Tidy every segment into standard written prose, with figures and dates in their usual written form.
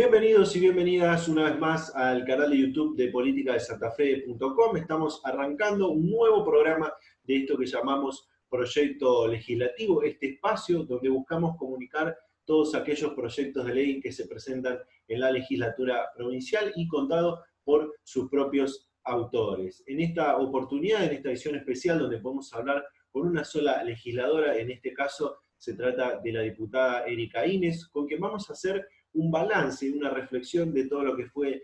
Bienvenidos y bienvenidas una vez más al canal de YouTube de politicadesantafe.com. Estamos arrancando un nuevo programa de esto que llamamos Proyecto Legislativo, este espacio donde buscamos comunicar todos aquellos proyectos de ley que se presentan en la legislatura provincial y contado por sus propios autores. En esta oportunidad, en esta edición especial donde podemos hablar con una sola legisladora, en este caso se trata de la diputada Erika Ines, con quien vamos a hacer un balance, una reflexión de todo lo que fue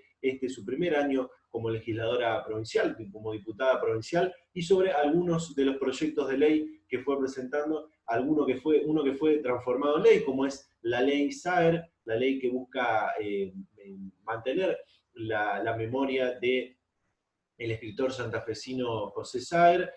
su primer año como legisladora provincial, como diputada provincial, y sobre algunos de los proyectos de ley que fue presentando, uno que fue transformado en ley, como es la ley Saer, la ley que busca mantener la memoria de el escritor santafesino José Saer.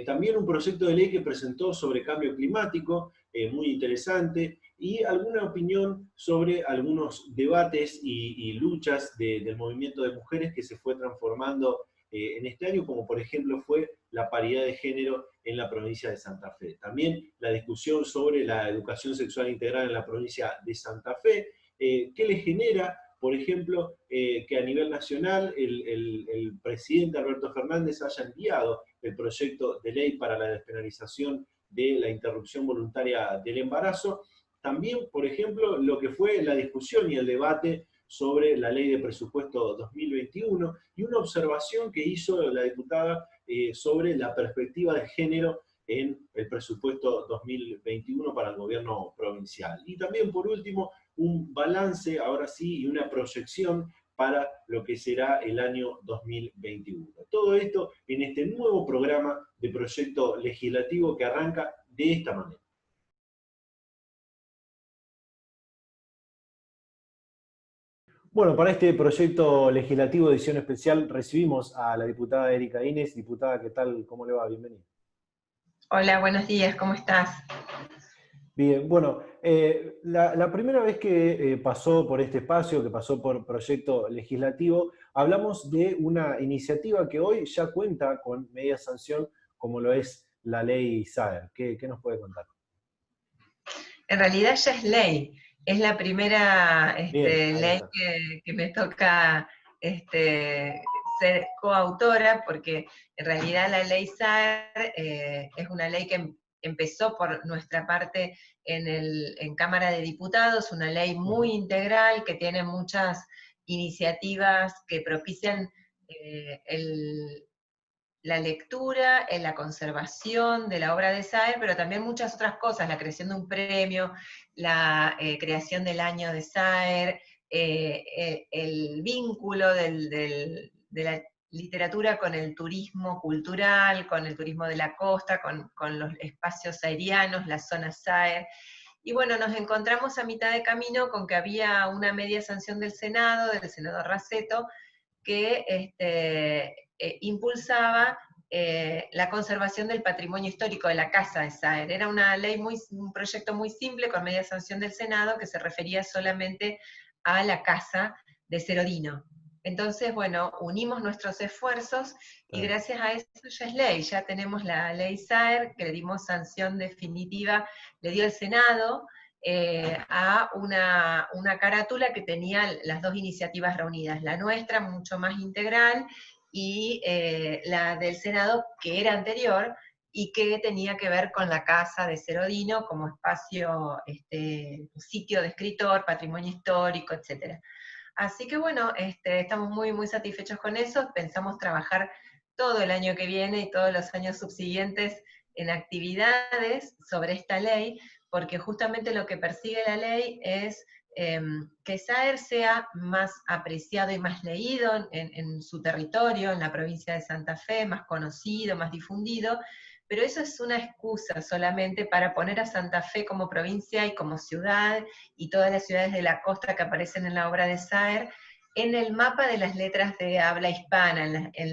También un proyecto de ley que presentó sobre cambio climático, muy interesante, y alguna opinión sobre algunos debates y luchas del movimiento de mujeres que se fue transformando en este año, como por ejemplo fue la paridad de género en la provincia de Santa Fe. También la discusión sobre la educación sexual integral en la provincia de Santa Fe, qué le genera, por ejemplo, que a nivel nacional el presidente Alberto Fernández haya enviado el proyecto de ley para la despenalización de la interrupción voluntaria del embarazo. También, por ejemplo, lo que fue la discusión y el debate sobre la ley de presupuesto 2021 y una observación que hizo la diputada sobre la perspectiva de género en el presupuesto 2021 para el gobierno provincial. Y también, por último, un balance, ahora sí, y una proyección para lo que será el año 2021. Todo esto en este nuevo programa de proyecto legislativo que arranca de esta manera. Bueno, para este proyecto legislativo de edición especial recibimos a la diputada Erika Ines. Diputada, ¿qué tal? ¿Cómo le va? Bienvenida. Hola, buenos días, ¿cómo estás? Bien, bueno, la primera vez que pasó por este espacio, que pasó por proyecto legislativo, hablamos de una iniciativa que hoy ya cuenta con media sanción, como lo es la ley Saer. ¿Qué nos puede contar? En realidad ya es ley, es la primera Bien, ley que me toca ser coautora, porque en realidad la ley Saer es una ley que empezó por nuestra parte en Cámara de Diputados, una ley muy integral que tiene muchas iniciativas que propician la lectura, en la conservación de la obra de Saer, pero también muchas otras cosas, la creación de un premio, la creación del año de Saer, el vínculo de la literatura con el turismo cultural, con el turismo de la costa, con los espacios saerianos, la zona Saer. Y bueno, nos encontramos a mitad de camino con que había una media sanción del senador Raceto, que impulsaba la conservación del patrimonio histórico de la Casa de Saer. Era un proyecto muy simple con media sanción del Senado que se refería solamente a la Casa de Serodino. Entonces, bueno, unimos nuestros esfuerzos y gracias a eso ya es ley, ya tenemos la ley Saer, que le dimos sanción definitiva, le dio el Senado, a una carátula que tenía las dos iniciativas reunidas, la nuestra, mucho más integral, y la del Senado, que era anterior, y que tenía que ver con la Casa de Serodino como espacio, sitio de escritor, patrimonio histórico, etc. Así que bueno, estamos muy, muy satisfechos con eso, pensamos trabajar todo el año que viene y todos los años subsiguientes en actividades sobre esta ley, porque justamente lo que persigue la ley es que Saer sea más apreciado y más leído en su territorio, en la provincia de Santa Fe, más conocido, más difundido, pero eso es una excusa solamente para poner a Santa Fe como provincia y como ciudad, y todas las ciudades de la costa que aparecen en la obra de Saer, en el mapa de las letras de habla hispana, en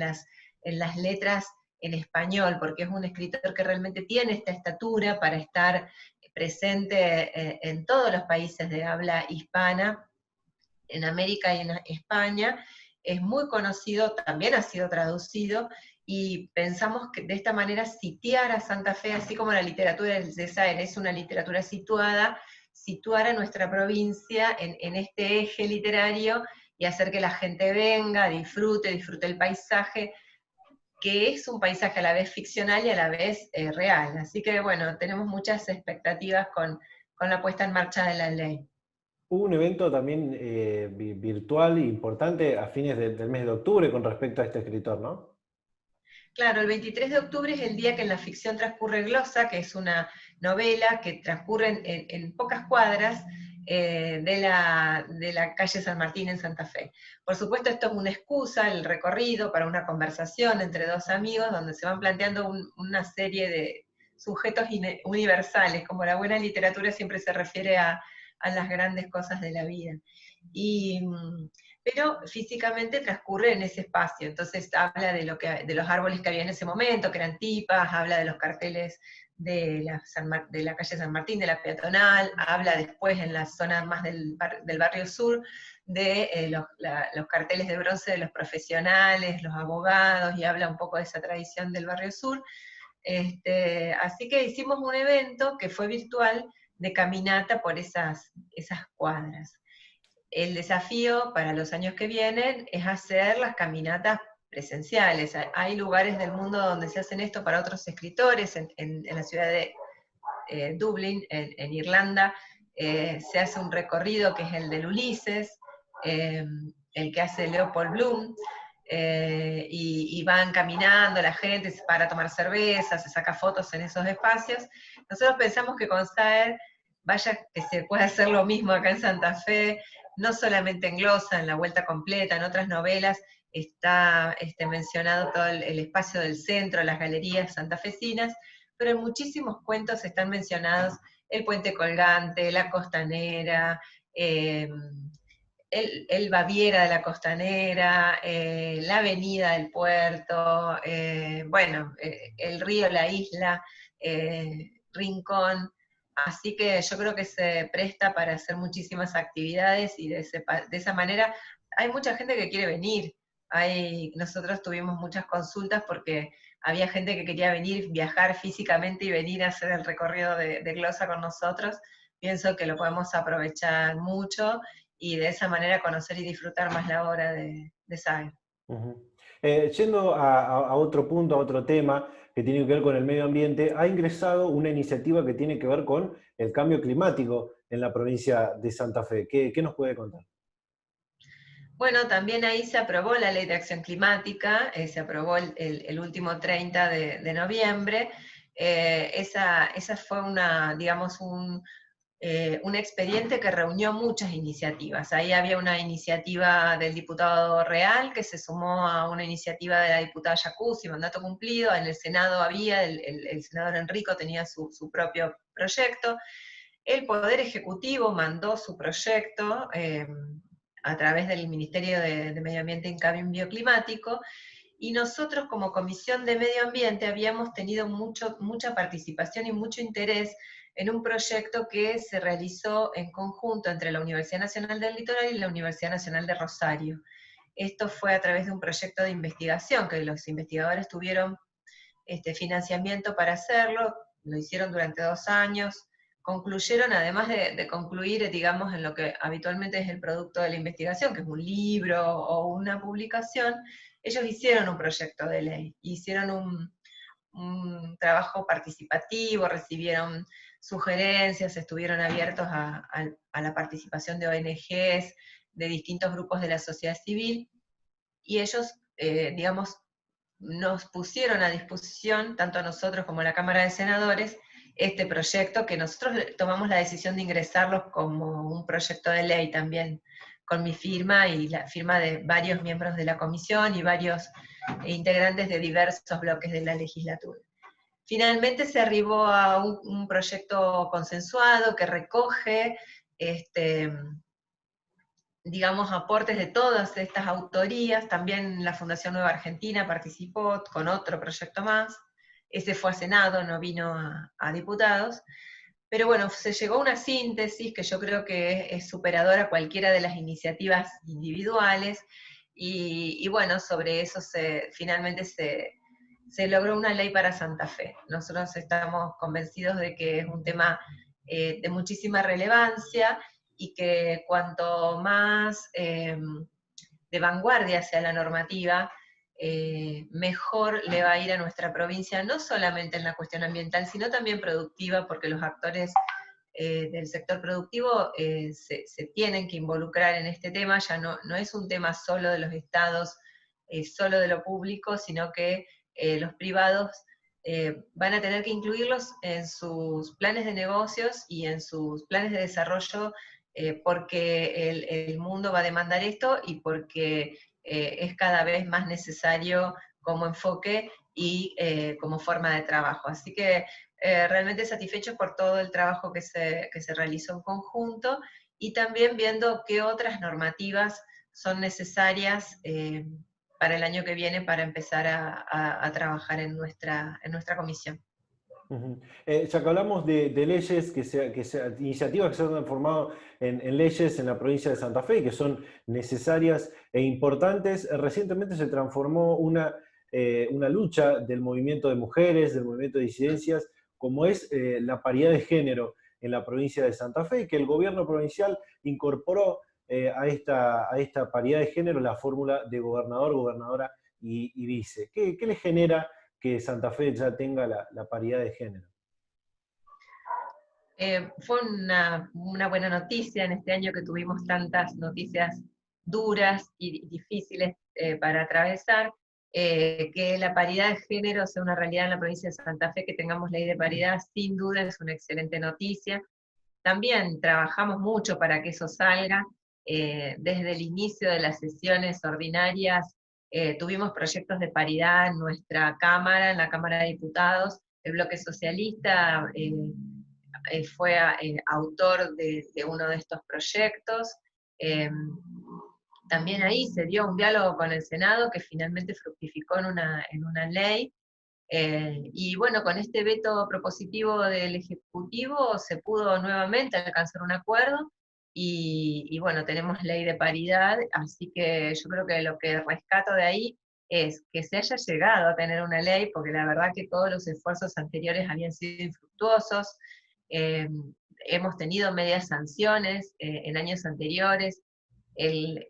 las letras en español, porque es un escritor que realmente tiene esta estatura para estar presente en todos los países de habla hispana, en América y en España, es muy conocido, también ha sido traducido, y pensamos que de esta manera sitiar a Santa Fe, así como la literatura de Saer es una literatura situada, situar a nuestra provincia en este eje literario y hacer que la gente venga, disfrute el paisaje, que es un paisaje a la vez ficcional y a la vez real. Así que bueno, tenemos muchas expectativas con la puesta en marcha de la ley. Hubo un evento también virtual importante a fines del mes de octubre con respecto a este escritor, ¿no? Claro, el 23 de octubre es el día que en la ficción transcurre Glosa, que es una novela que transcurre en pocas cuadras de la calle San Martín en Santa Fe. Por supuesto, esto es una excusa, el recorrido, para una conversación entre dos amigos, donde se van planteando una serie de sujetos universales, como la buena literatura siempre se refiere a las grandes cosas de la vida. Pero físicamente transcurre en ese espacio, entonces habla de los árboles que había en ese momento, que eran tipas, habla de los carteles de la calle San Martín, de la peatonal, habla después en la zona más del barrio sur, de los carteles de bronce de los profesionales, los abogados, y habla un poco de esa tradición del barrio sur. Así que hicimos un evento que fue virtual, de caminata por esas cuadras. El desafío para los años que vienen es hacer las caminatas presenciales. Hay lugares del mundo donde se hacen esto para otros escritores, en la ciudad de Dublín, en Irlanda, se hace un recorrido que es el del Ulises, el que hace Leopold Bloom, y van caminando la gente, se para a tomar cerveza, se saca fotos en esos espacios. Nosotros pensamos que con SAER, vaya que se puede hacer lo mismo acá en Santa Fe, no solamente en Glosa, en La Vuelta Completa, en otras novelas está mencionado todo el espacio del centro, las galerías santafesinas, pero en muchísimos cuentos están mencionados el puente colgante, la costanera, el Baviera de la costanera, la avenida del puerto, el río, la isla, Rincón. Así que yo creo que se presta para hacer muchísimas actividades y de esa manera hay mucha gente que quiere venir. Nosotros tuvimos muchas consultas porque había gente que quería venir, viajar físicamente y venir a hacer el recorrido de Glosa con nosotros. Pienso que lo podemos aprovechar mucho y de esa manera conocer y disfrutar más la obra de Saga. Ujú. Yendo a otro punto, a otro tema que tiene que ver con el medio ambiente, ha ingresado una iniciativa que tiene que ver con el cambio climático en la provincia de Santa Fe. ¿Qué nos puede contar? Bueno, también ahí se aprobó la Ley de Acción Climática, se aprobó el último 30 de noviembre. Esa fue digamos, un expediente que reunió muchas iniciativas. Ahí había una iniciativa del diputado Real, que se sumó a una iniciativa de la diputada Jacuzzi, mandato cumplido. En el Senado había, el senador Enrico tenía su propio proyecto. El Poder Ejecutivo mandó su proyecto a través del Ministerio de Medio Ambiente y Cambio Climático, y nosotros como Comisión de Medio Ambiente habíamos tenido mucha participación y mucho interés en un proyecto que se realizó en conjunto entre la Universidad Nacional del Litoral y la Universidad Nacional de Rosario. Esto fue a través de un proyecto de investigación, que los investigadores tuvieron financiamiento para hacerlo, lo hicieron durante 2 años, concluyeron, además de concluir, digamos, en lo que habitualmente es el producto de la investigación, que es un libro o una publicación, ellos hicieron un proyecto de ley, hicieron un trabajo participativo, recibieron sugerencias, estuvieron abiertos a la participación de ONGs, de distintos grupos de la sociedad civil, y ellos, digamos, nos pusieron a disposición, tanto a nosotros como a la Cámara de Senadores, este proyecto, que nosotros tomamos la decisión de ingresarlo como un proyecto de ley también, con mi firma y la firma de varios miembros de la comisión y varios integrantes de diversos bloques de la legislatura. Finalmente se arribó a un proyecto consensuado que recoge digamos, aportes de todas estas autorías. También la Fundación Nueva Argentina participó con otro proyecto más. Ese fue a Senado, no vino a diputados. Pero bueno, se llegó a una síntesis que yo creo que es superadora a cualquiera de las iniciativas individuales, y bueno, sobre eso finalmente se logró una ley para Santa Fe. Nosotros estamos convencidos de que es un tema de muchísima relevancia, y que cuanto más de vanguardia sea la normativa, mejor le va a ir a nuestra provincia, no solamente en la cuestión ambiental, sino también productiva, porque los actores del sector productivo se tienen que involucrar en este tema. Ya no es un tema solo de los estados, solo de lo público, sino que los privados van a tener que incluirlos en sus planes de negocios y en sus planes de desarrollo, porque el mundo va a demandar esto, y porque es cada vez más necesario como enfoque y como forma de trabajo. Así que realmente satisfechos por todo el trabajo que se realizó en conjunto, y también viendo qué otras normativas son necesarias para el año que viene, para empezar a trabajar en nuestra comisión. Ujú. Ya que hablamos de leyes, iniciativas que se han transformado en leyes en la provincia de Santa Fe y que son necesarias e importantes, recientemente se transformó una lucha del movimiento de mujeres, del movimiento de disidencias, como es la paridad de género en la provincia de Santa Fe, que el gobierno provincial incorporó a esta paridad de género la fórmula de gobernador, gobernadora y vice. ¿Qué le genera que Santa Fe ya tenga la paridad de género? Fue una buena noticia en este año que tuvimos tantas noticias duras y difíciles para atravesar, que la paridad de género sea una realidad en la provincia de Santa Fe, que tengamos ley de paridad, sin duda es una excelente noticia. También trabajamos mucho para que eso salga. Desde el inicio de las sesiones ordinarias tuvimos proyectos de paridad en nuestra Cámara, en la Cámara de Diputados. El Bloque Socialista fue autor de uno de estos proyectos. Eh, También ahí se dio un diálogo con el Senado que finalmente fructificó en una ley. Y bueno, con este veto propositivo del Ejecutivo se pudo nuevamente alcanzar un acuerdo, y bueno, tenemos ley de paridad, así que yo creo que lo que rescato de ahí es que se haya llegado a tener una ley, porque la verdad que todos los esfuerzos anteriores habían sido infructuosos. eh, Hemos tenido medias sanciones en años anteriores. El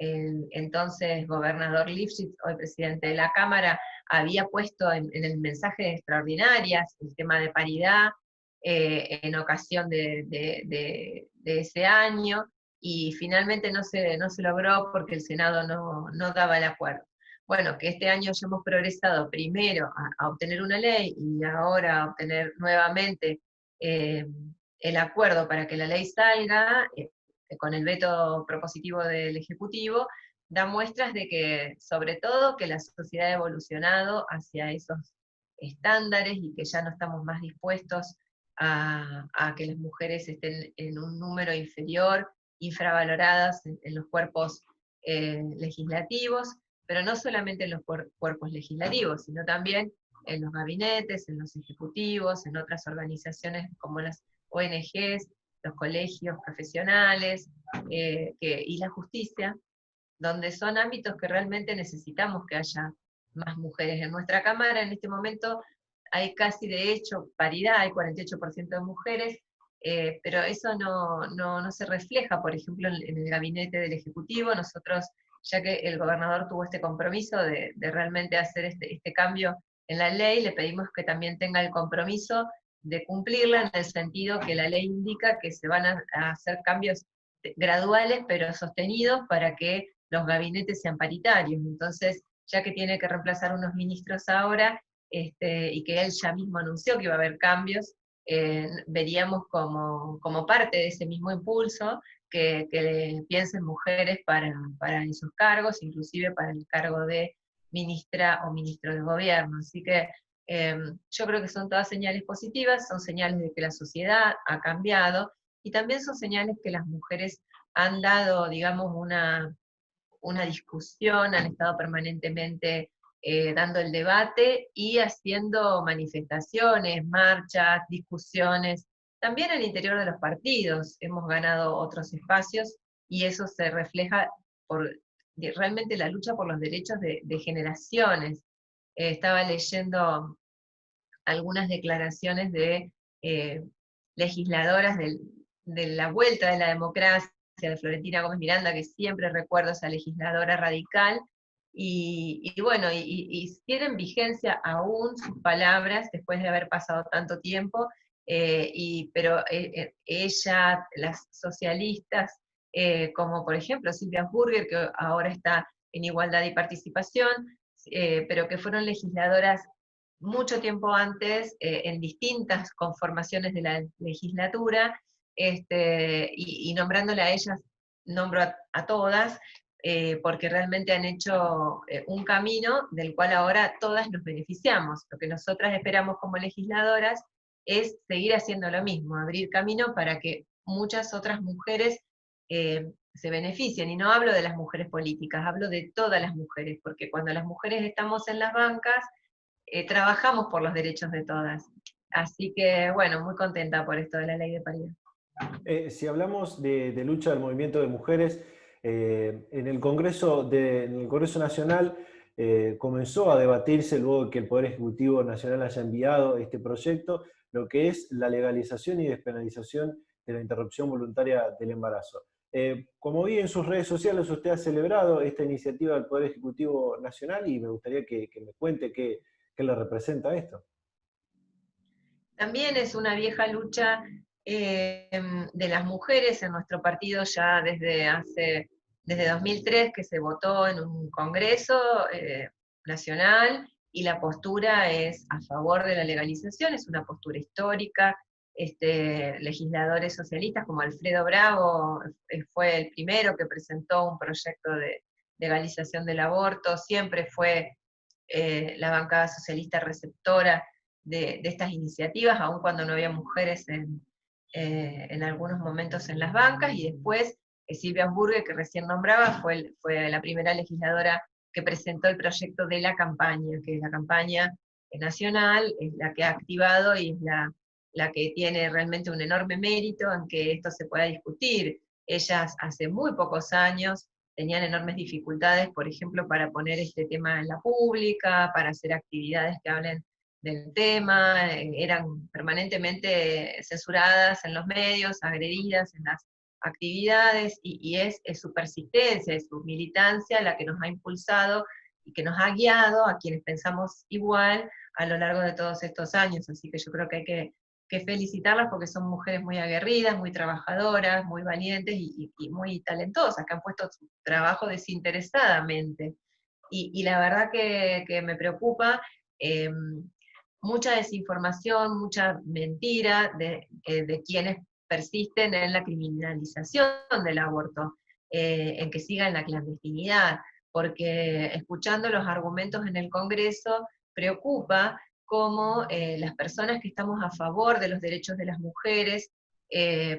entonces gobernador Lifshitz, hoy presidente de la Cámara, había puesto en el mensaje de extraordinarias el tema de paridad en ocasión de ese año, y finalmente no se logró porque el Senado no daba el acuerdo. Bueno, que este año ya hemos progresado primero a obtener una ley, y ahora a obtener nuevamente eh, el acuerdo para que la ley salga, con el veto propositivo del Ejecutivo, da muestras de que, sobre todo, que la sociedad ha evolucionado hacia esos estándares, y que ya no estamos más dispuestos a que las mujeres estén en un número inferior, infravaloradas en los cuerpos legislativos, pero no solamente en los cuerpos legislativos, sino también en los gabinetes, en los ejecutivos, en otras organizaciones como las ONGs, los colegios profesionales y la justicia, donde son ámbitos que realmente necesitamos que haya más mujeres. En nuestra Cámara en este momento hay casi de hecho paridad, hay 48% de mujeres, pero eso no se refleja, por ejemplo, en el gabinete del Ejecutivo. Nosotros, ya que el gobernador tuvo este compromiso de realmente hacer este cambio en la ley, le pedimos que también tenga el compromiso de cumplirla, en el sentido que la ley indica que se van a hacer cambios graduales pero sostenidos para que los gabinetes sean paritarios. Entonces, ya que tiene que reemplazar unos ministros ahora, y que él ya mismo anunció que iba a haber cambios, veríamos como parte de ese mismo impulso que piensen mujeres para esos cargos, inclusive para el cargo de ministra o ministro de gobierno. Así que yo creo que son todas señales positivas, son señales de que la sociedad ha cambiado, y también son señales que las mujeres han dado, digamos, una discusión, han estado permanentemente dando el debate y haciendo manifestaciones, marchas, discusiones. También al interior de los partidos hemos ganado otros espacios, y eso se refleja por realmente la lucha por los derechos de generaciones. Estaba leyendo algunas declaraciones de legisladoras de la vuelta de la democracia, de Florentina Gómez Miranda, que siempre recuerdo esa legisladora radical, y bueno, y tienen vigencia aún sus palabras después de haber pasado tanto tiempo, pero ella, las socialistas, como por ejemplo Silvia Burger, que ahora está en Igualdad y Participación, pero que fueron legisladoras mucho tiempo antes, en distintas conformaciones de la legislatura, y nombrándole a ellas, nombro a todas, porque realmente han hecho un camino del cual ahora todas nos beneficiamos. Lo que nosotras esperamos como legisladoras es seguir haciendo lo mismo, abrir camino para que muchas otras mujeres se beneficien. Y no hablo de las mujeres políticas, hablo de todas las mujeres, porque cuando las mujeres estamos en las bancas, trabajamos por los derechos de todas. Así que, bueno, muy contenta por esto de la ley de paridad. Si hablamos de lucha del movimiento de mujeres, en el Congreso Nacional comenzó a debatirse, luego de que el Poder Ejecutivo Nacional haya enviado este proyecto, lo que es la legalización y despenalización de la interrupción voluntaria del embarazo. Como vi en sus redes sociales, usted ha celebrado esta iniciativa del Poder Ejecutivo Nacional y me gustaría que me cuente qué le representa esto. También es una vieja lucha de las mujeres en nuestro partido ya desde 2003, que se votó en un congreso nacional, y la postura es a favor de la legalización, es una postura histórica. Legisladores socialistas como Alfredo Bravo fue el primero que presentó un proyecto de legalización del aborto, siempre fue la bancada socialista receptora de estas iniciativas, aun cuando no había mujeres en algunos momentos en las bancas, y después Silvia Burger, que recién nombraba, fue la primera legisladora que presentó el proyecto de la campaña, que es la campaña nacional, es la que ha activado y es la que tiene realmente un enorme mérito en que esto se pueda discutir. Ellas hace muy pocos años tenían enormes dificultades, por ejemplo, para poner este tema en la pública, para hacer actividades que hablen del tema, eran permanentemente censuradas en los medios, agredidas en las actividades, y es su persistencia, es su militancia la que nos ha impulsado y que nos ha guiado a quienes pensamos igual a lo largo de todos estos años. Así que yo creo que hay que felicitarlas porque son mujeres muy aguerridas, muy trabajadoras, muy valientes y muy talentosas, que han puesto su trabajo desinteresadamente. Y la verdad que me preocupa mucha desinformación, mucha mentira de quienes persisten en la criminalización del aborto, en que siga en la clandestinidad, porque escuchando los argumentos en el Congreso, preocupa cómo las personas que estamos a favor de los derechos de las mujeres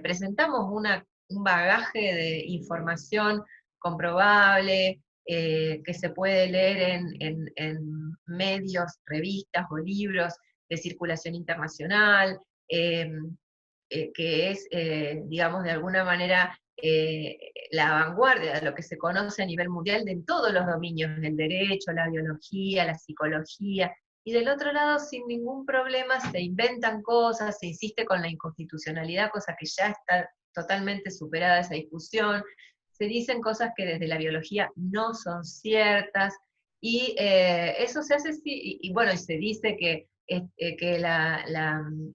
presentamos un bagaje de información comprobable, que se puede leer en medios, revistas o libros de circulación internacional, que es, digamos, de alguna manera la vanguardia de lo que se conoce a nivel mundial de todos los dominios, el derecho, la biología, la psicología, y del otro lado, sin ningún problema, se inventan cosas, se insiste con la inconstitucionalidad, cosa que ya está totalmente superada esa discusión, se dicen cosas que desde la biología no son ciertas, y eso se hace, y bueno, y se dice que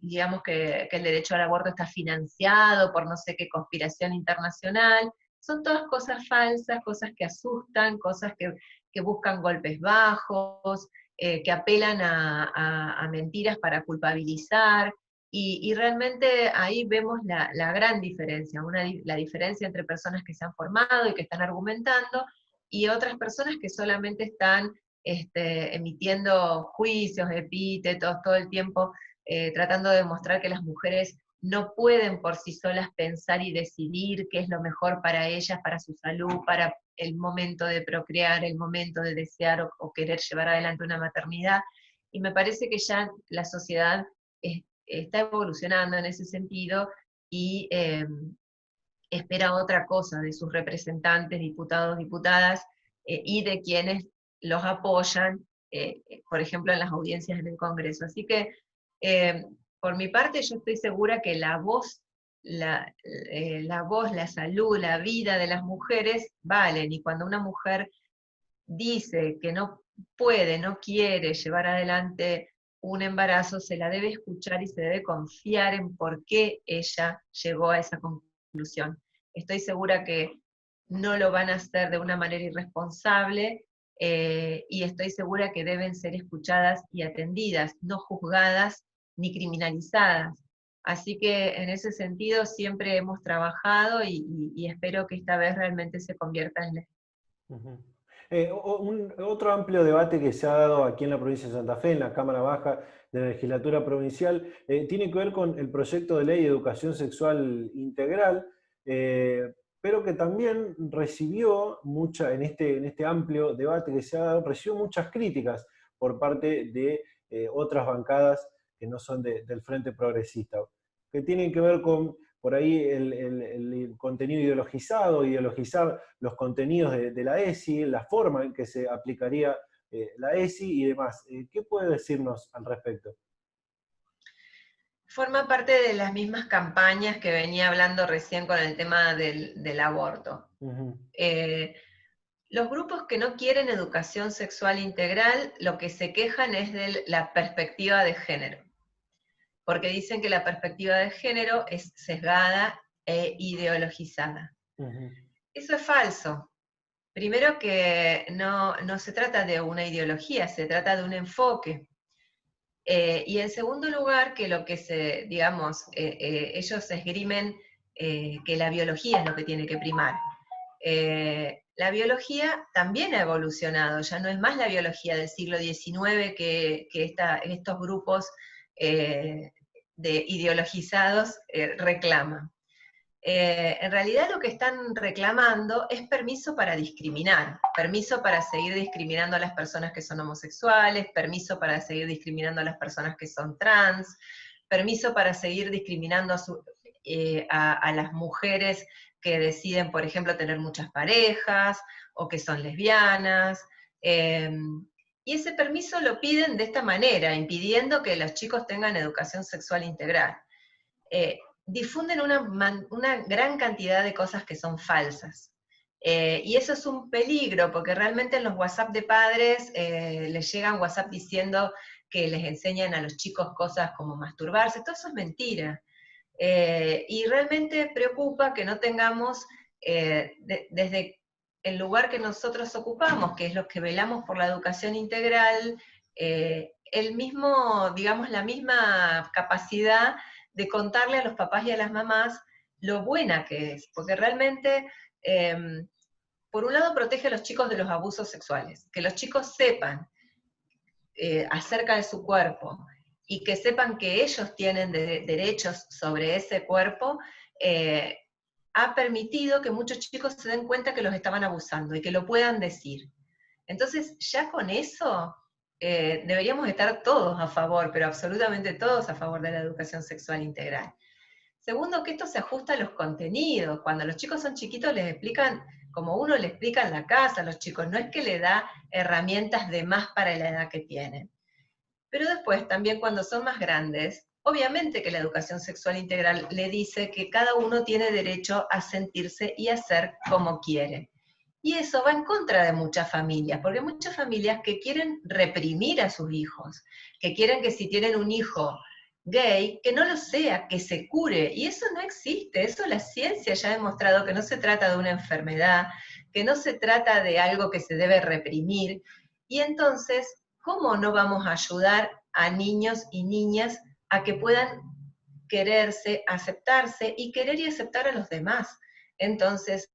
digamos que el derecho al aborto está financiado por no sé qué conspiración internacional. Son todas cosas falsas, cosas que asustan, cosas que buscan golpes bajos, que apelan a mentiras para culpabilizar, y realmente ahí vemos la gran diferencia, la diferencia entre personas que se han formado y que están argumentando, y otras personas que solamente están emitiendo juicios, epítetos, todo el tiempo tratando de demostrar que las mujeres no pueden por sí solas pensar y decidir qué es lo mejor para ellas, para su salud, para el momento de procrear, el momento de desear o querer llevar adelante una maternidad. Y me parece que ya la sociedad está evolucionando en ese sentido, y espera otra cosa de sus representantes, diputados, diputadas, y de quienes los apoyan, por ejemplo, en las audiencias en el Congreso. Así que Por mi parte, yo estoy segura que la voz, la salud, la vida de las mujeres valen, y cuando una mujer dice que no puede, no quiere llevar adelante un embarazo, se la debe escuchar y se debe confiar en por qué ella llegó a esa conclusión. Estoy segura que no lo van a hacer de una manera irresponsable, y estoy segura que deben ser escuchadas y atendidas, no juzgadas ni criminalizadas. Así que en ese sentido siempre hemos trabajado, y espero que esta vez realmente se convierta en ley. Ujú. Otro amplio debate que se ha dado aquí en la provincia de Santa Fe, en la Cámara Baja de la Legislatura Provincial, tiene que ver con el proyecto de ley de educación sexual integral, pero que también recibió en este amplio debate que se ha dado, recibió muchas críticas por parte de otras bancadas que no son del Frente Progresista, que tienen que ver con por ahí el contenido ideologizado, ideologizar los contenidos de la ESI, la forma en que se aplicaría la ESI y demás. ¿Qué puede decirnos al respecto? Forma parte de las mismas campañas que venía hablando recién con el tema del aborto. Ujú. Los grupos que no quieren educación sexual integral, lo que se quejan es de la perspectiva de género, porque dicen que la perspectiva de género es sesgada e ideologizada. Ujú. Eso es falso. Primero que no se trata de una ideología, se trata de un enfoque. Y en segundo lugar, que lo que digamos, ellos esgrimen que la biología es lo que tiene que primar. La biología también ha evolucionado, ya no es más la biología del siglo XIX que estos grupos ideologizados reclaman. En realidad lo que están reclamando es permiso para discriminar, permiso para seguir discriminando a las personas que son homosexuales, permiso para seguir discriminando a las personas que son trans, permiso para seguir discriminando a las mujeres que deciden, por ejemplo, tener muchas parejas o que son lesbianas. Y ese permiso lo piden de esta manera, impidiendo que los chicos tengan educación sexual integral. Difunden una gran cantidad de cosas que son falsas. Y eso es un peligro, porque realmente en los WhatsApp de padres les llegan WhatsApp diciendo que les enseñan a los chicos cosas como masturbarse, todo eso es mentira. Y realmente preocupa que no tengamos, desde el lugar que nosotros ocupamos, que es los que velamos por la educación integral, digamos, la misma capacidad de contarle a los papás y a las mamás lo buena que es, porque realmente, por un lado, protege a los chicos de los abusos sexuales, que los chicos sepan acerca de su cuerpo y que sepan que ellos tienen derechos sobre ese cuerpo, ha permitido que muchos chicos se den cuenta que los estaban abusando y que lo puedan decir. Entonces, ya con eso deberíamos estar todos a favor, pero absolutamente todos a favor de la educación sexual integral. Segundo, que esto se ajusta a los contenidos. Cuando los chicos son chiquitos les explican, como uno le explica en la casa a los chicos, no es que le da herramientas de más para la edad que tienen. Pero después, también cuando son más grandes, obviamente que la educación sexual integral le dice que cada uno tiene derecho a sentirse y a ser como quiere. Y eso va en contra de muchas familias, porque hay muchas familias que quieren reprimir a sus hijos, que quieren que si tienen un hijo gay, que no lo sea, que se cure. Y eso no existe, eso la ciencia ya ha demostrado que no se trata de una enfermedad, que no se trata de algo que se debe reprimir. Y entonces, ¿cómo no vamos a ayudar a niños y niñas a que puedan quererse, aceptarse y querer y aceptar a los demás? Entonces,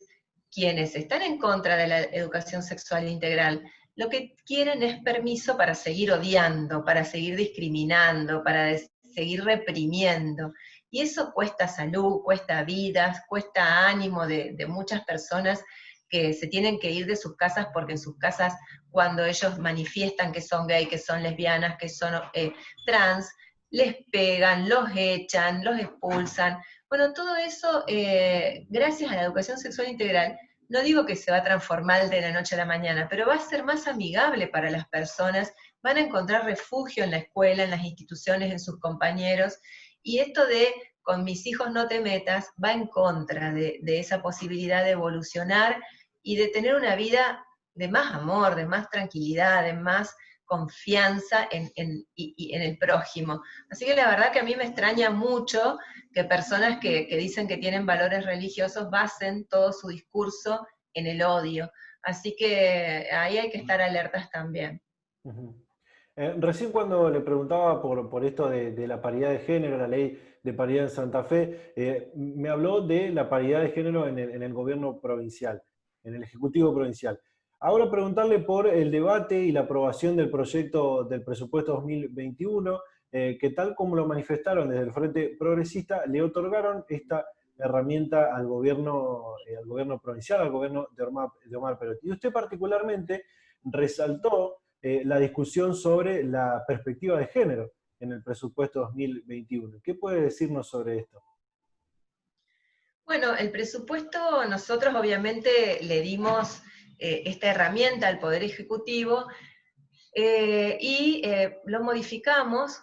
quienes están en contra de la educación sexual integral, lo que quieren es permiso para seguir odiando, para seguir discriminando, para seguir reprimiendo. Y eso cuesta salud, cuesta vidas, cuesta ánimo de muchas personas que se tienen que ir de sus casas porque en sus casas, cuando ellos manifiestan que son gay, que son lesbianas, que son trans, les pegan, los echan, los expulsan. Bueno, todo eso, gracias a la educación sexual integral, no digo que se va a transformar de la noche a la mañana, pero va a ser más amigable para las personas van a encontrar refugio en la escuela, en las instituciones, en sus compañeros, y esto de con mis hijos no te metas va en contra de esa posibilidad de evolucionar y de tener una vida de más amor, de más tranquilidad, de más confianza y en el prójimo. Así que la verdad que a mí me extraña mucho que personas que dicen que tienen valores religiosos basen todo su discurso en el odio. Así que ahí hay que estar alertas también. Ujú. Recién cuando le preguntaba por esto de la paridad de género, la ley de paridad en Santa Fe, me habló de la paridad de género en el gobierno provincial, en el Ejecutivo Provincial. Ahora preguntarle por el debate y la aprobación del proyecto del presupuesto 2021, que tal como lo manifestaron desde el Frente Progresista, le otorgaron esta herramienta al gobierno provincial, al gobierno de Omar Perotti. Y usted particularmente resaltó la discusión sobre la perspectiva de género en el presupuesto 2021. ¿Qué puede decirnos sobre esto? Bueno, el presupuesto nosotros obviamente le dimos esta herramienta al Poder Ejecutivo y lo modificamos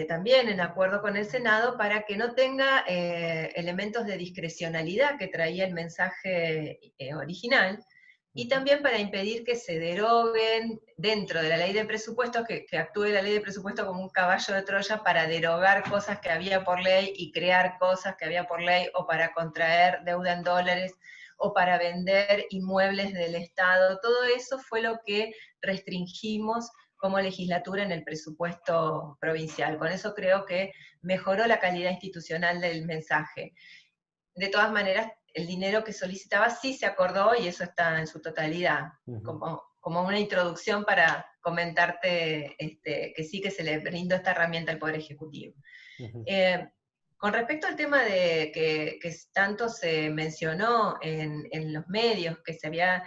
también en acuerdo con el Senado para que no tenga elementos de discrecionalidad que traía el mensaje original, y también para impedir que se deroguen dentro de la ley de presupuestos, que actúe la ley de presupuesto como un caballo de Troya para derogar cosas que había por ley y crear cosas que había por ley, o para contraer deuda en dólares, o para vender inmuebles del Estado. Todo eso fue lo que restringimos como legislatura en el presupuesto provincial. Con eso creo que mejoró la calidad institucional del mensaje. De todas maneras, el dinero que solicitaba sí se acordó y eso está en su totalidad, como una introducción para comentarte que sí, que se le brindó esta herramienta al Poder Ejecutivo. Con respecto al tema de que tanto se mencionó en los medios, que se había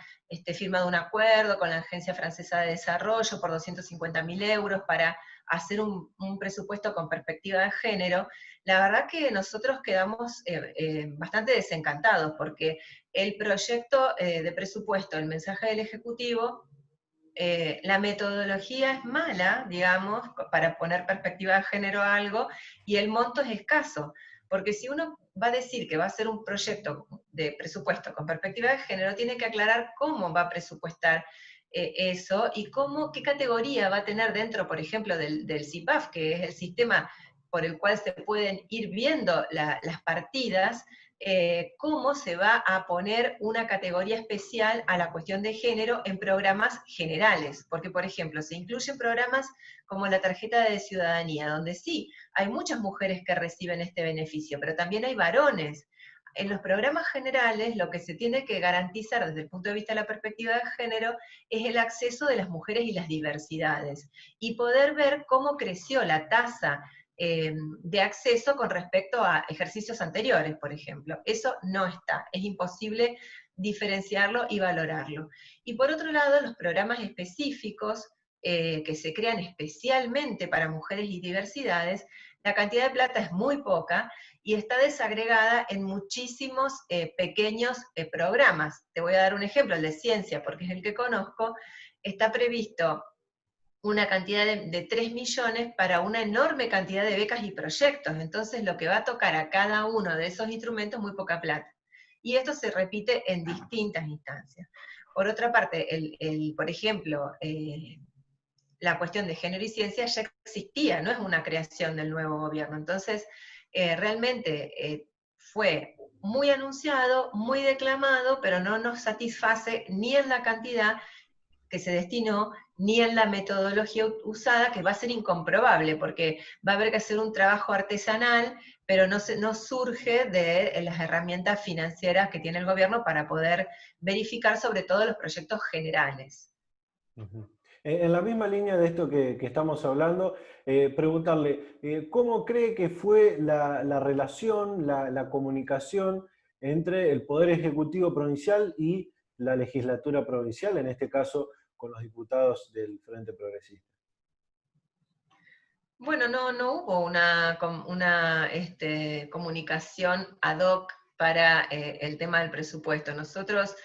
firmado un acuerdo con la Agencia Francesa de Desarrollo por 250.000 euros para hacer un presupuesto con perspectiva de género, la verdad que nosotros quedamos bastante desencantados, porque el proyecto de presupuesto, el mensaje del Ejecutivo, la metodología es mala, digamos, para poner perspectiva de género a algo, y el monto es escaso, porque si uno va a decir que va a hacer un proyecto de presupuesto con perspectiva de género, tiene que aclarar cómo va a presupuestar eso y qué categoría va a tener dentro, por ejemplo, del CIPAF, que es el sistema por el cual se pueden ir viendo las partidas, cómo se va a poner una categoría especial a la cuestión de género en programas generales, porque por ejemplo se incluyen programas como la tarjeta de ciudadanía, donde sí, hay muchas mujeres que reciben este beneficio, pero también hay varones. En los programas generales lo que se tiene que garantizar desde el punto de vista de la perspectiva de género es el acceso de las mujeres y las diversidades, y poder ver cómo creció la tasa de acceso con respecto a ejercicios anteriores, por ejemplo. Eso no está, es imposible diferenciarlo y valorarlo. Y por otro lado, los programas específicos que se crean especialmente para mujeres y diversidades, la cantidad de plata es muy poca y está desagregada en muchísimos pequeños programas. Te voy a dar un ejemplo, el de ciencia, porque es el que conozco. Está previsto una cantidad de 3 millones para una enorme cantidad de becas y proyectos. Entonces lo que va a tocar a cada uno de esos instrumentos es muy poca plata. Y esto se repite en distintas instancias. Por otra parte, por ejemplo, la cuestión de género y ciencia ya existía, no es una creación del nuevo gobierno. Entonces, realmente fue muy anunciado, muy declamado, pero no nos satisface ni en la cantidad que se destinó, ni en la metodología usada, que va a ser incomprobable, porque va a haber que hacer un trabajo artesanal, pero no surge de las herramientas financieras que tiene el gobierno para poder verificar sobre todo los proyectos generales. En la misma línea de esto que estamos hablando, preguntarle, ¿cómo cree que fue la relación, la comunicación entre el Poder Ejecutivo Provincial y la legislatura provincial, en este caso con los diputados del Frente Progresista? Bueno, no hubo una comunicación ad hoc para el tema del presupuesto. Nosotros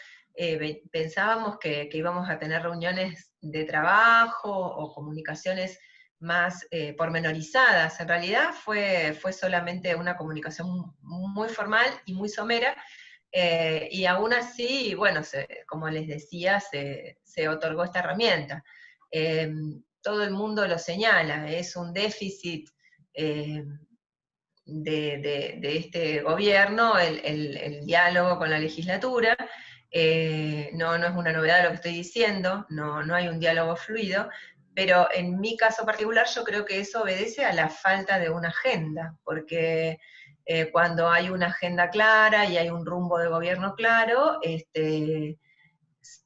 pensábamos que íbamos a tener reuniones de trabajo o comunicaciones más pormenorizadas. En realidad fue solamente una comunicación muy formal y muy somera, y aún así, bueno, como les decía, se otorgó esta herramienta. Todo el mundo lo señala, es un déficit de este gobierno el diálogo con la legislatura. No es una novedad lo que estoy diciendo, no hay un diálogo fluido, pero en mi caso particular yo creo que eso obedece a la falta de una agenda, porque cuando hay una agenda clara y hay un rumbo de gobierno claro,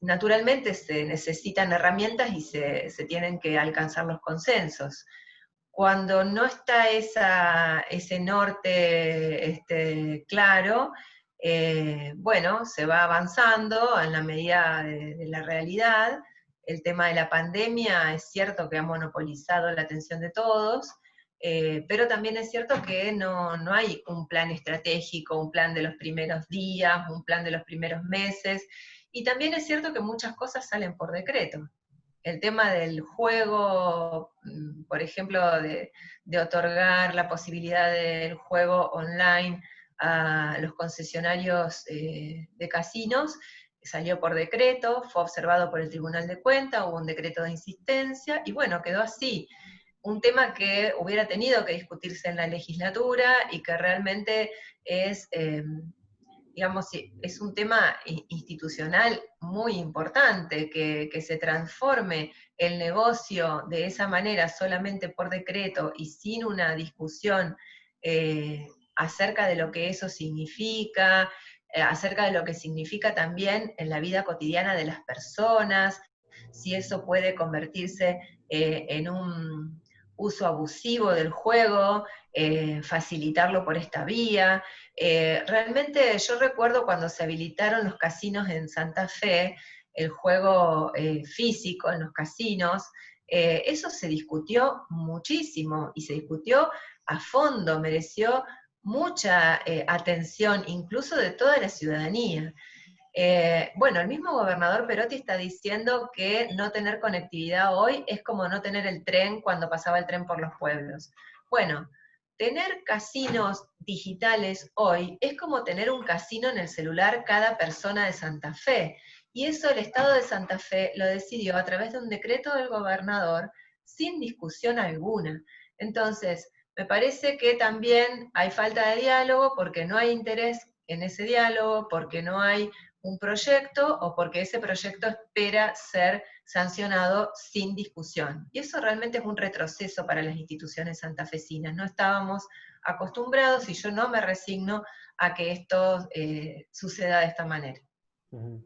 naturalmente se necesitan herramientas y se tienen que alcanzar los consensos. Cuando no está ese norte claro, bueno, se va avanzando en la medida de la realidad. El tema de la pandemia es cierto que ha monopolizado la atención de todos, pero también es cierto que no hay un plan estratégico, un plan de los primeros días, un plan de los primeros meses, y también es cierto que muchas cosas salen por decreto. El tema del juego, por ejemplo, de otorgar la posibilidad del juego online a los concesionarios de casinos, salió por decreto, fue observado por el Tribunal de Cuentas, hubo un decreto de insistencia, y bueno, quedó así. Un tema que hubiera tenido que discutirse en la legislatura y que realmente es... digamos, es un tema institucional muy importante, que se transforme el negocio de esa manera solamente por decreto y sin una discusión acerca de lo que eso significa, acerca de lo que significa también en la vida cotidiana de las personas, si eso puede convertirse en un uso abusivo del juego, facilitarlo por esta vía. Realmente yo recuerdo cuando se habilitaron los casinos en Santa Fe, el juego físico en los casinos, eso se discutió muchísimo y se discutió a fondo, mereció mucha atención, incluso de toda la ciudadanía. Bueno, el mismo gobernador Perotti está diciendo que no tener conectividad hoy es como no tener el tren cuando pasaba el tren por los pueblos. Bueno, tener casinos digitales hoy es como tener un casino en el celular cada persona de Santa Fe. Y eso el Estado de Santa Fe lo decidió a través de un decreto del gobernador sin discusión alguna. Entonces, me parece que también hay falta de diálogo porque no hay interés en ese diálogo, porque no hay un proyecto o porque ese proyecto espera ser sancionado sin discusión. Y eso realmente es un retroceso para las instituciones santafesinas. No estábamos acostumbrados y yo no me resigno a que esto suceda de esta manera. Uh-huh.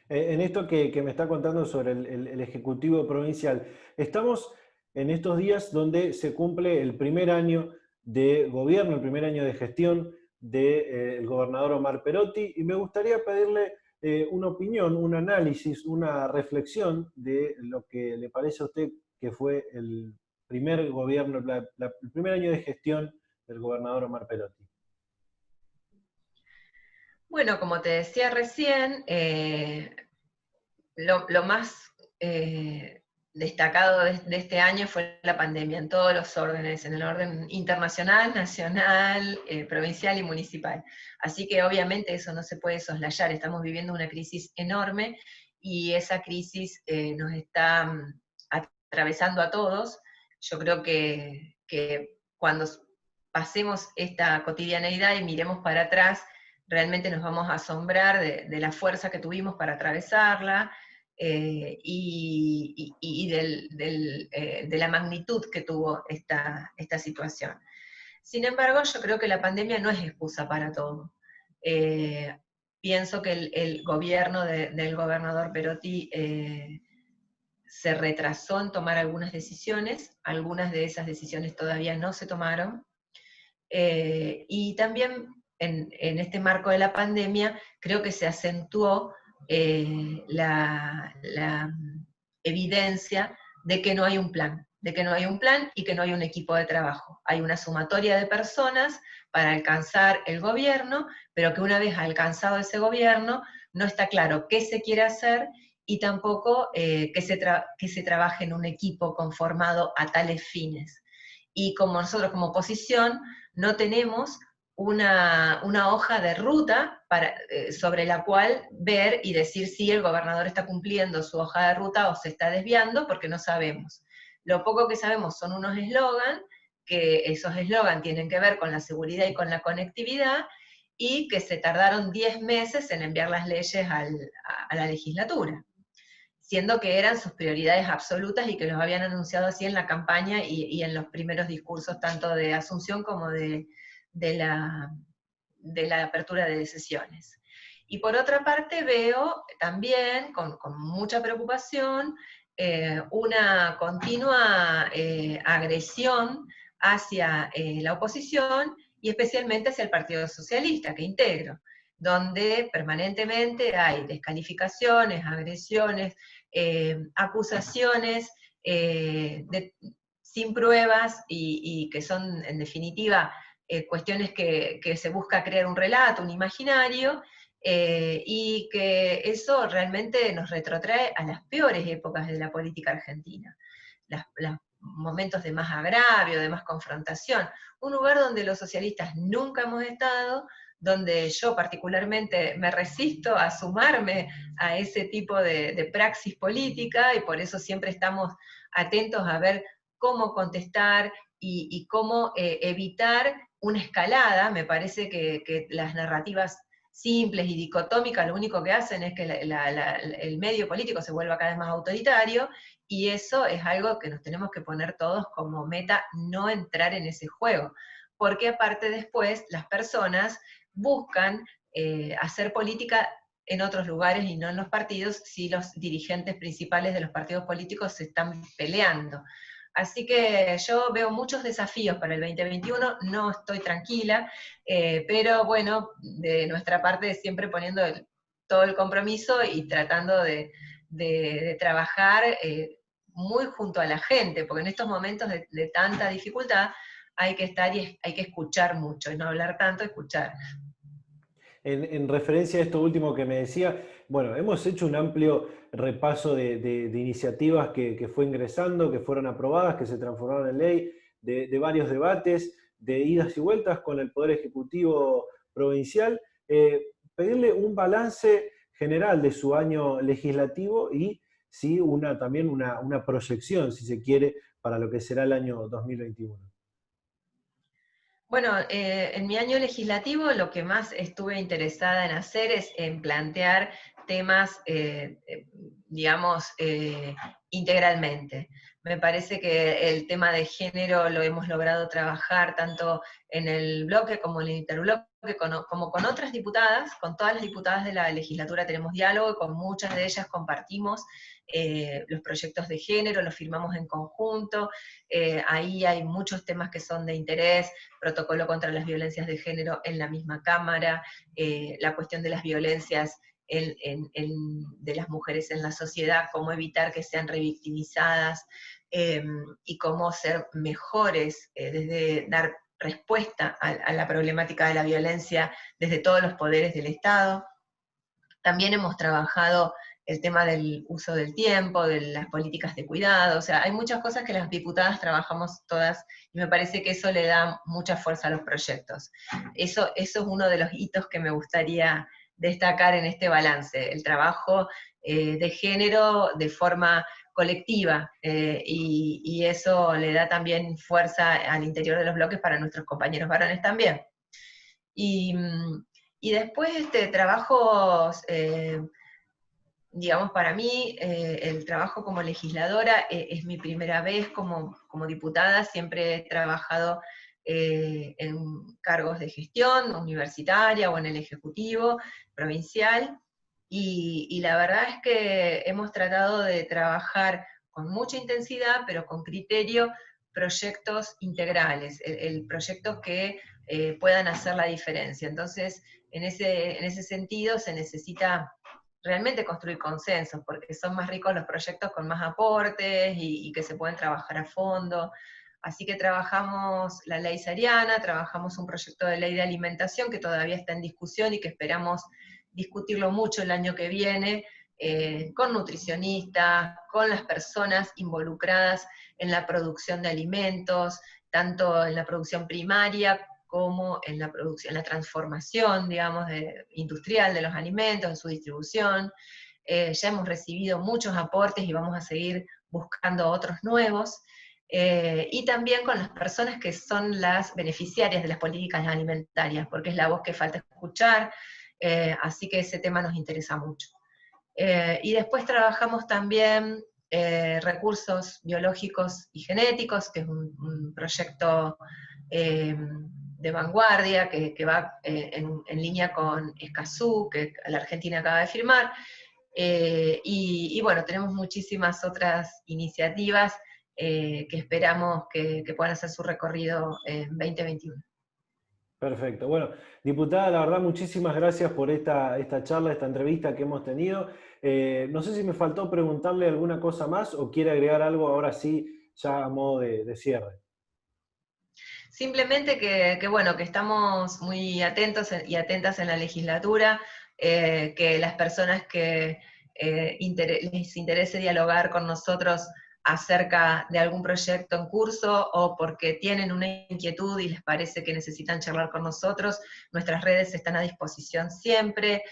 En esto que me está contando sobre el Ejecutivo Provincial, estamos en estos días donde se cumple el primer año de gobierno, el primer año de gestión del gobernador Omar Perotti, y me gustaría pedirle una opinión, un análisis, una reflexión de lo que le parece a usted que fue el primer gobierno, el primer año de gestión del gobernador Omar Perotti. Bueno, como te decía recién, lo más destacado de este año fue la pandemia en todos los órdenes, en el orden internacional, nacional, provincial y municipal. Así que obviamente eso no se puede soslayar, estamos viviendo una crisis enorme y esa crisis nos está atravesando a todos. Yo creo que cuando pasemos esta cotidianeidad y miremos para atrás, realmente nos vamos a asombrar de la fuerza que tuvimos para atravesarla, y de la magnitud que tuvo esta situación. Sin embargo, yo creo que la pandemia no es excusa para todo. Pienso que el gobierno del gobernador Perotti se retrasó en tomar algunas de esas decisiones todavía no se tomaron, y también en este marco de la pandemia creo que se acentuó la evidencia de que no hay un plan, y que no hay un equipo de trabajo. Hay una sumatoria de personas para alcanzar el gobierno, pero que una vez alcanzado ese gobierno, no está claro qué se quiere hacer y tampoco que se trabaje en un equipo conformado a tales fines. Y como nosotros como oposición no tenemos una hoja de ruta sobre la cual ver y decir si el gobernador está cumpliendo su hoja de ruta o se está desviando, porque no sabemos. Lo poco que sabemos son unos eslogans, que esos eslogans tienen que ver con la seguridad y con la conectividad, y que se tardaron 10 meses en enviar las leyes a la legislatura, siendo que eran sus prioridades absolutas y que los habían anunciado así en la campaña y en los primeros discursos, tanto de Asunción como de la apertura de sesiones. Y por otra parte veo también, con mucha preocupación, una continua agresión hacia la oposición y especialmente hacia el Partido Socialista, que integro, donde permanentemente hay descalificaciones, agresiones, acusaciones sin pruebas y que son, en definitiva, cuestiones que se busca crear un relato, un imaginario, y que eso realmente nos retrotrae a las peores épocas de la política argentina. Los momentos de más agravio, de más confrontación, un lugar donde los socialistas nunca hemos estado, donde yo particularmente me resisto a sumarme a ese tipo de praxis política, y por eso siempre estamos atentos a ver cómo contestar y cómo evitar una escalada. Me parece que las narrativas simples y dicotómicas lo único que hacen es que el medio político se vuelva cada vez más autoritario, y eso es algo que nos tenemos que poner todos como meta, no entrar en ese juego, porque aparte después las personas buscan hacer política en otros lugares y no en los partidos, si los dirigentes principales de los partidos políticos se están peleando. Así que yo veo muchos desafíos para el 2021, no estoy tranquila, pero bueno, de nuestra parte siempre poniendo todo el compromiso y tratando de trabajar muy junto a la gente, porque en estos momentos de tanta dificultad hay que estar y hay que escuchar mucho, y no hablar tanto, escuchar. En referencia a esto último que me decía, bueno, hemos hecho un amplio repaso de iniciativas que fue ingresando, que fueron aprobadas, que se transformaron en ley, de varios debates, de idas y vueltas con el Poder Ejecutivo provincial. Pedirle un balance general de su año legislativo y sí, también una proyección, si se quiere, para lo que será el año 2021. Bueno, en mi año legislativo lo que más estuve interesada en hacer es en plantear temas, digamos, integralmente. Me parece que el tema de género lo hemos logrado trabajar tanto en el bloque como en el interbloque, como con otras diputadas. Con todas las diputadas de la legislatura tenemos diálogo, y con muchas de ellas compartimos los proyectos de género, los firmamos en conjunto. Ahí hay muchos temas que son de interés: protocolo contra las violencias de género en la misma Cámara, la cuestión de las violencias de las mujeres en la sociedad, cómo evitar que sean revictimizadas, y cómo ser mejores desde dar respuesta a la problemática de la violencia desde todos los poderes del Estado. También hemos trabajado el tema del uso del tiempo, de las políticas de cuidado. O sea, hay muchas cosas que las diputadas trabajamos todas, y me parece que eso le da mucha fuerza a los proyectos. Eso es uno de los hitos que me gustaría destacar en este balance: el trabajo de género de forma colectiva, y eso le da también fuerza al interior de los bloques para nuestros compañeros varones también. Y después trabajos, digamos, para mí el trabajo como legisladora es mi primera vez como diputada. Siempre he trabajado en cargos de gestión universitaria o en el Ejecutivo provincial, y la verdad es que hemos tratado de trabajar con mucha intensidad, pero con criterio, proyectos integrales, proyectos que puedan hacer la diferencia. Entonces, en ese sentido se necesita realmente construir consensos, porque son más ricos los proyectos con más aportes y que se pueden trabajar a fondo. Así que trabajamos la ley Sariana, trabajamos un proyecto de ley de alimentación que todavía está en discusión y que esperamos discutirlo mucho el año que viene, con nutricionistas, con las personas involucradas en la producción de alimentos, tanto en la producción primaria como en la producción, en la transformación, digamos, industrial de los alimentos, en su distribución. Ya hemos recibido muchos aportes y vamos a seguir buscando otros nuevos. Y también con las personas que son las beneficiarias de las políticas alimentarias, porque es la voz que falta escuchar, así que ese tema nos interesa mucho. Y después trabajamos también recursos biológicos y genéticos, que es un proyecto de vanguardia que va en línea con Escazú, que la Argentina acaba de firmar. Y bueno, tenemos muchísimas otras iniciativas que esperamos que puedan hacer su recorrido en 2021. Perfecto. Bueno, diputada, la verdad, muchísimas gracias por esta charla, esta entrevista que hemos tenido. No sé si me faltó preguntarle alguna cosa más o quiere agregar algo ahora sí, ya a modo de cierre. Simplemente bueno, que estamos muy atentos y atentas en la legislatura, que las personas que les interese dialogar con nosotros acerca de algún proyecto en curso o porque tienen una inquietud y les parece que necesitan charlar con nosotros, nuestras redes están a disposición siempre.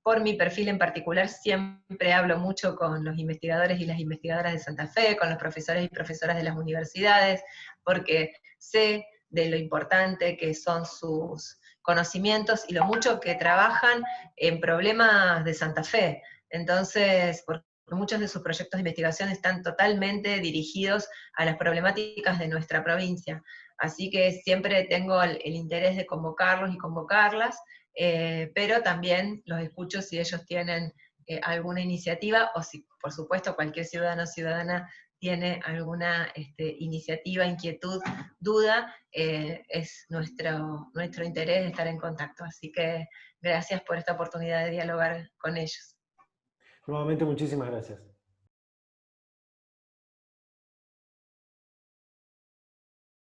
Por mi perfil en particular, siempre hablo mucho con los investigadores y las investigadoras de Santa Fe, con los profesores y profesoras de las universidades, porque sé de lo importante que son sus conocimientos y lo mucho que trabajan en problemas de Santa Fe. Entonces, porque muchos de sus proyectos de investigación están totalmente dirigidos a las problemáticas de nuestra provincia. Así que siempre tengo el interés de convocarlos y convocarlas, pero también los escucho si ellos tienen alguna iniciativa o si, por supuesto, cualquier ciudadano o ciudadana tiene alguna iniciativa, inquietud, duda, es nuestro interés estar en contacto. Así que gracias por esta oportunidad de dialogar con ellos. Nuevamente, muchísimas gracias.